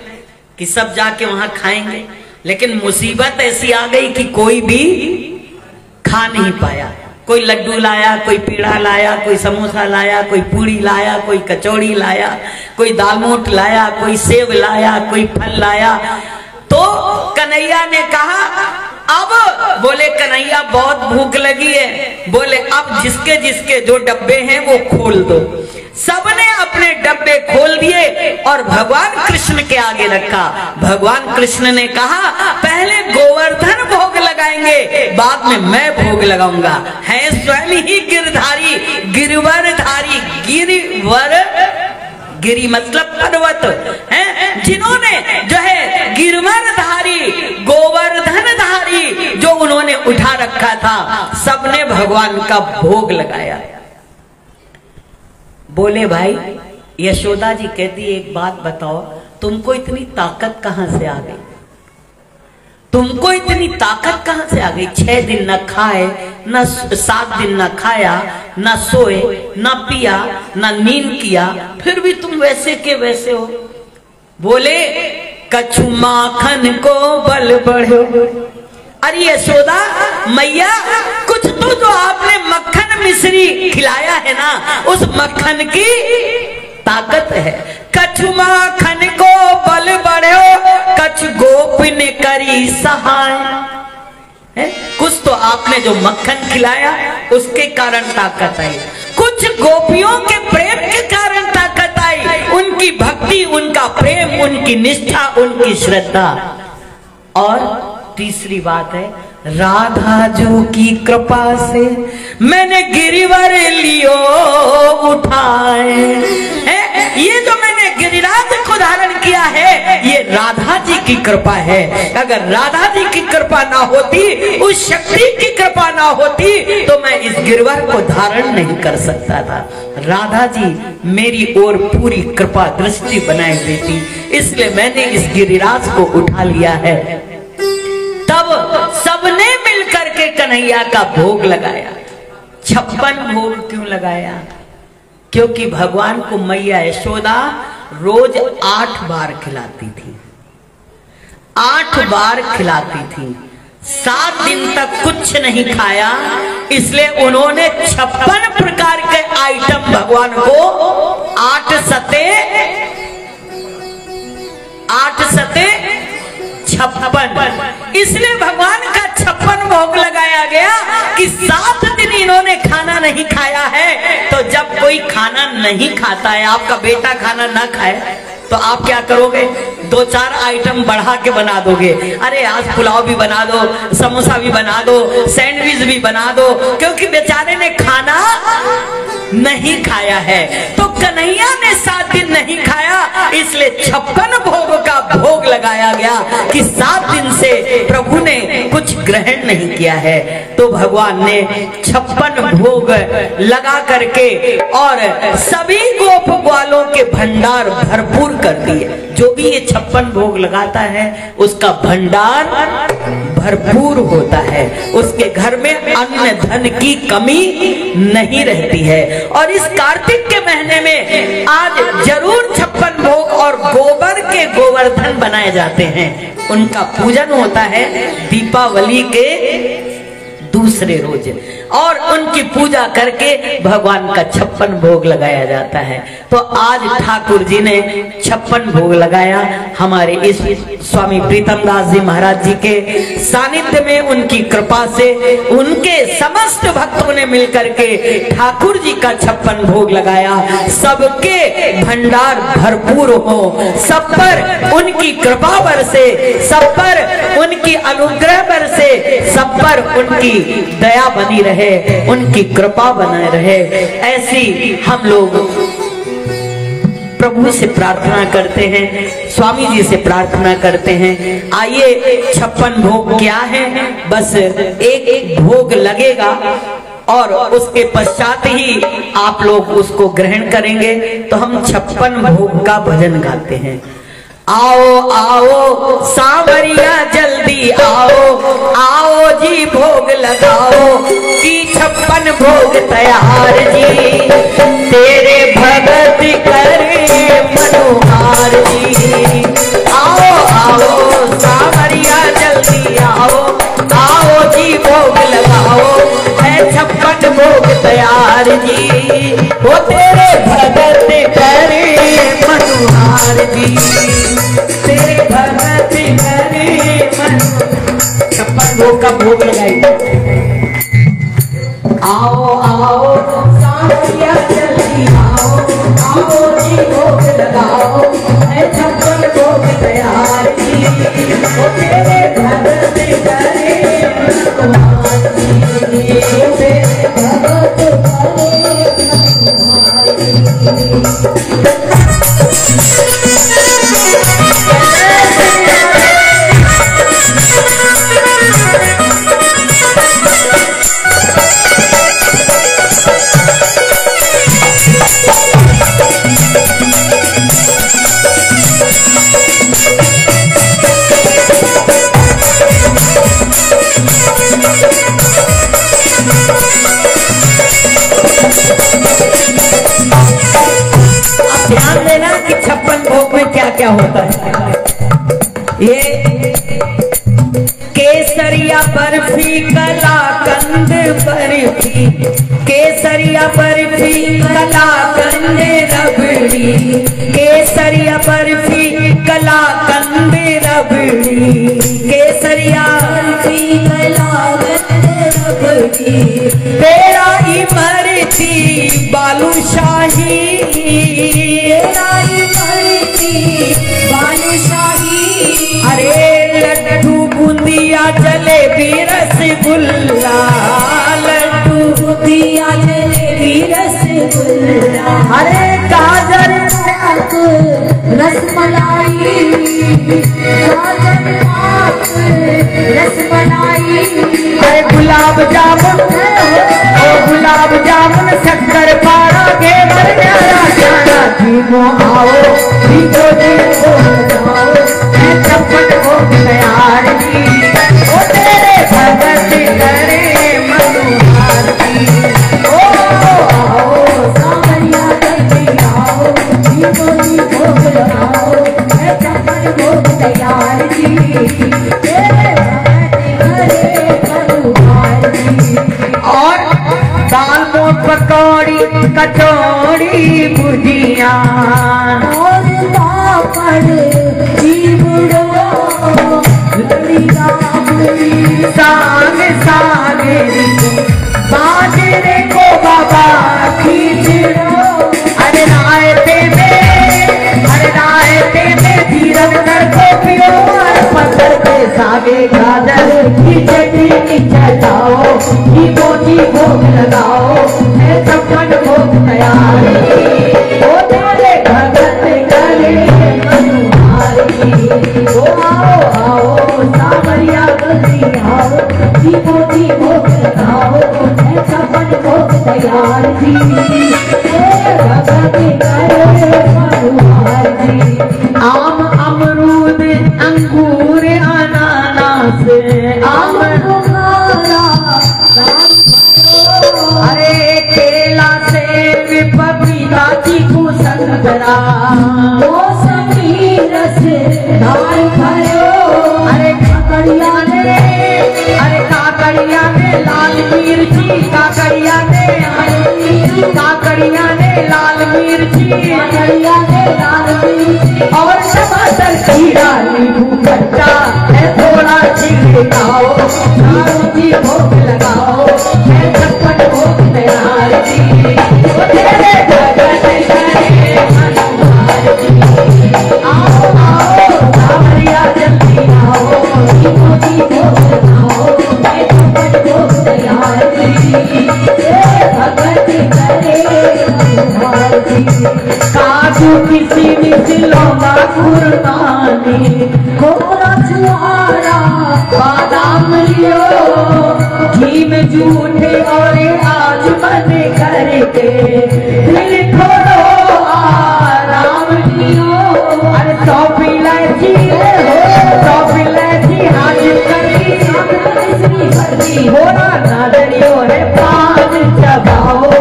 कि सब जाके वहां खाएंगे, लेकिन मुसीबत ऐसी आ गई कि कोई भी खा नहीं पाया। कोई लड्डू लाया, कोई पीड़ा लाया, कोई समोसा लाया, कोई पूड़ी लाया, कोई कचौड़ी लाया, कोई दालमोट लाया, कोई सेव लाया, कोई फल लाया। तो कन्हैया ने कहा अब, बोले कन्हैया बहुत भूख लगी है, बोले अब जिसके जिसके जो डब्बे हैं वो खोल दो। सबने अपने डब्बे खोल दिए और भगवान कृष्ण के आगे रखा। भगवान कृष्ण ने कहा पहले गोवर्धन भोग लगाएंगे, बाद में मैं भोग लगाऊंगा। है स्वयं ही गिरधारी, गिरवरधारी, गिरिवर, गिरी मतलब पर्वत है, जिन्होंने जो है गिरवरधारी, गोवर्धनधारी जो उन्होंने उठा रखा था, सबने भगवान का भोग लगाया। बोले भाई, यशोदा जी कहती एक बात बताओ, तुमको इतनी ताकत कहां से आ गई? तुमको इतनी ताकत कहां से आ गई? 6 दिन न खाए, न 7 दिन न खाया, न सोए, न पिया, न नींद किया, फिर भी तुम वैसे के वैसे हो। बोले कछु माखन को बल बढ़ो। अरे यशोदा मैया, कुछ तो जो आपने मक्खन मिश्री खिलाया है ना, उस मक्खन की ताकत है। कछु माखन को बल बढ़ो, कछु गोपिन करी सहाय। कुछ तो आपने जो मक्खन खिलाया उसके कारण ताकत आई, कुछ गोपियों के प्रेम के कारण ताकत आई, उनकी भक्ति, उनका प्रेम, उनकी निष्ठा, उनकी श्रद्धा। और तीसरी बात है, राधा जो की कृपा से मैंने गिरिवर लियो उठाए। ये जो मैंने गिरिराज को धारण किया है, ये राधा जी की कृपा है। अगर राधा जी की कृपा ना होती, उस शक्ति की कृपा ना होती, तो मैं इस गिरवर को धारण नहीं कर सकता था। राधा जी मेरी ओर पूरी कृपा दृष्टि बनाए देती, इसलिए मैंने इस गिरिराज को उठा लिया है। तब सबने मिलकर के कन्हैया का भोग लगाया। 56 भोग क्यों लगाया? क्योंकि भगवान को मैया यशोदा रोज 8 बार खिलाती थी, 8 बार खिलाती थी। 7 दिन तक कुछ नहीं खाया, इसलिए उन्होंने 56 प्रकार के आइटम भगवान को 8 सते 56, इसलिए भगवान का 56 भोग लगाया गया कि 7 दिन इन्होंने खाना नहीं खाया है। तो जब कोई खाना नहीं खाता है, आपका बेटा खाना ना खाए, तो आप क्या करोगे? 2-4 आइटम बढ़ा के बना दोगे। अरे आज पुलाव भी बना दो, समोसा भी बना दो, सैंडविच भी बना दो, क्योंकि बेचारे ने खाना नहीं खाया है। तो कन्हैया ने 7 दिन नहीं खाया, इसलिए 56 भोग का भोग लगाया गया कि 7 दिन से प्रभु ने कुछ ग्रहण नहीं किया है। तो भगवान ने 56 भोग लगा करके और सभी गोप ग्वालों के भंडार भरपूर कर दिए। जो भी ये 56 भोग लगाता है उसका भंडार भरपूर होता है, उसके घर में अन्न धन की कमी नहीं रहती है। और इस कार्तिक के महीने में आज जरूर 56 भोग और गोबर के गोवर्धन बनाए जाते हैं, उनका पूजन होता है दीपावली के दूसरे रोज, और उनकी पूजा करके भगवान का 56 भोग लगाया जाता है। तो आज ठाकुर जी ने 56 भोग लगाया। हमारे इस स्वामी प्रीतम दास जी महाराज जी के सानिध्य में, उनकी कृपा से उनके समस्त भक्तों ने मिलकर के ठाकुर जी का 56 भोग लगाया। सबके भंडार भरपूर हो, सब पर उनकी कृपा बरसे, सब पर उनकी अनुग्रह बरसे, सब पर उनकी दया बनी रहे, उनकी कृपा बनाए रहे, ऐसी हम लोग प्रभु से प्रार्थना करते हैं, स्वामी जी से प्रार्थना करते हैं। आइए 56 भोग क्या है, बस एक एक भोग लगेगा और उसके पश्चात ही आप लोग उसको ग्रहण करेंगे। तो हम 56 भोग का भजन गाते हैं। आओ आओ सांवरिया जल्दी आओ, आओ जी भोग लगाओ कि 56 भोग तैयार जी, तेरे भगत करे मनोहार जी। आओ आओ सांवरिया जल्दी आओ, आओ जी भोग लगाओ, है 56 भोग तैयार जी, वो तेरे भगत करे मनोहार जी, तेरे भगत करे मन। 56 भोग का भोग लगाई। आओ आओ सांवरिया जल्दी आओ, आओ जी भोग लगाओ, है 56 भोग तैयार जी, वो तेरे भगत करे मनोहार जी, तेरे भगत करे मनोहार जी। ध्यान देना कि 56 भोग में क्या क्या होता है। ये केसरिया बर्फी, कलाकंद बर्फी, केसरिया बर्फी, कलाकंद रबड़ी, केसरिया बर्फी, कलाकंद रबड़ी, केसरिया बर्फी, कलाकंद रबड़ी, तेरा इमरती बालूशाही, तेरा इमरती बालूशाही, अरे लड्डू बूंदिया जलेबी रसगुल्ला, लड्डू बूंदिया जलेबी रसगुल्ला, अरे गाजर पाक रसमलाई, गाजर पाक रसमलाई, अरे गुलाब जामुन, ओ गुलाब जामुन, शक्कर पारा घेवर न्यारा जाना, जीवो आओ जीवो जीवो आओ, है 56 भोग तैयार जी, ओ तेरे भगत करे मनोहार जी। ओ आओ सांवरिया जल्दी आओ, जीवो जी भोग लगाओ, है 56 भोग तैयार जी, तेरे भगत करे मनोहार जी। और दाल मोट पकौड़ी कचौड़ी भुजिया, और पापड़ चिवड़ो लड़िया पूरी, साग साग बाजरे को बाबा खींचड़ो, अरे रायते में धीरज कर को पियो, पत्थर के सागे गाजर की चटनी चटाओ, जीवो जी भोग लगाओ, है 56 भोग तैयार, ओ तेरे भगत करे मनोहार जी। ओ आओ आओ सांवरिया जल्दी आओ, जीवो जी भोग लगाओ, है 56 भोग तैयार जी, तेरे भगत करे मनोहार जी। आम डाली भूखट्टा है थोड़ा छिड़काओ, सारों की भोग लगाओ, है छप्पन भोग तैयार जी, वो तेरे भगत करे मनोहर जी। आओ आओ सावरिया जल्दी आओ, मोती भोग लगाओ, है छप्पन भोग तैयार जी, भगत करे मनोहर जी। काजू किसी मिसलों कुर्बानी, घोड़ा छुआरा बादाम लियो, घी में जूठे और आज बने करके दिल थोड़ो आराम लियो। अरे सौंफ इलायची हो, सौंफ इलायची हाजिर करी, इसकी भरती होना नादरियो रे पान चबाओ,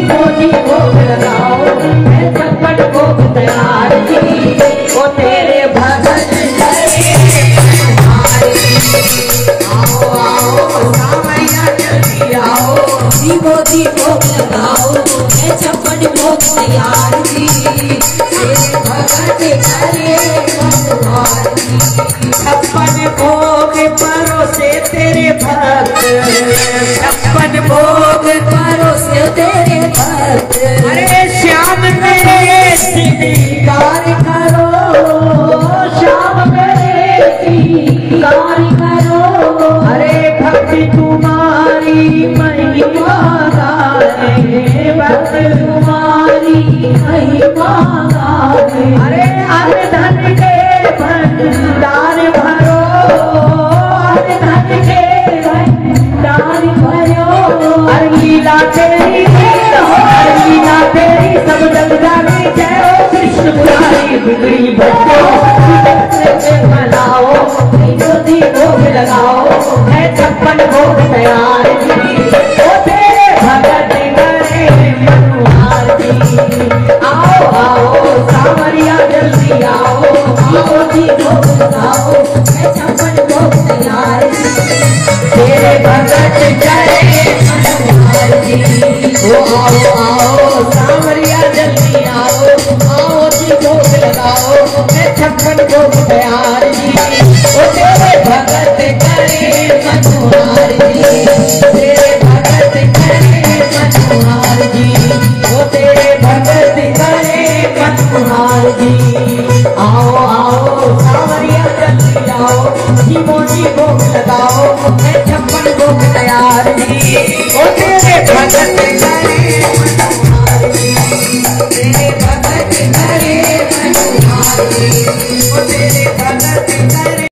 मोती भोग लगाओ, है छप्पन भोग तैयार जी, ओ तेरे भगत करे मनोहर जी। आओ आओ सावरिया जल्दी आओ, मोती भोग लगाओ, है छप्पन भोग तैयार जी, तेरे भगत करे मनोहर जी। छप्पन भोग परोसे तेरे भक्त, छप्पन भोग परोसे तेरे भक्त, अरे श्याम मेरे स्वीकार करो, श्याम मेरे स्वीकार करो, अरे भक्ति तुम्हारी महिमा गाए, भक्ति तुम्हारी महिमा गाए, अरे अरे धन के भंडार भरो, अरे धन के भंडार भरो, अरे लीला तेरी लीला तेरी सब जग जानी, जय हो कृष्ण मुरारी बिगड़ी भक्तो मनाओ, मोती भोग लगाओ, है छप्पन भोग तैयार जी, ओ तेरे भगत करे मनोहर जी। आओ आओ सावरिया जल्दी आओ, मोती भोग लगाओ, है छप्पन भोग तैयार जी, तेरे भगत करे मनोहर जी। ओ आओ आओ सावरिया जल्दी आओ, मोती भोग लगाओ, है छप्पन भोग तैयार जी, ओ तेरे भगत करे मनोहर जी, तेरे भगत करे मनोहर जी, ओ तेरे भगत करे मनोहर जी। आओ आओ सावरिया जल्दी आओ, मोती भोग लगाओ, है छप्पन भोग तैयार जी, ओ तेरे भगत करे मनोहर जी, तेरे भगत करे मनोहर जी।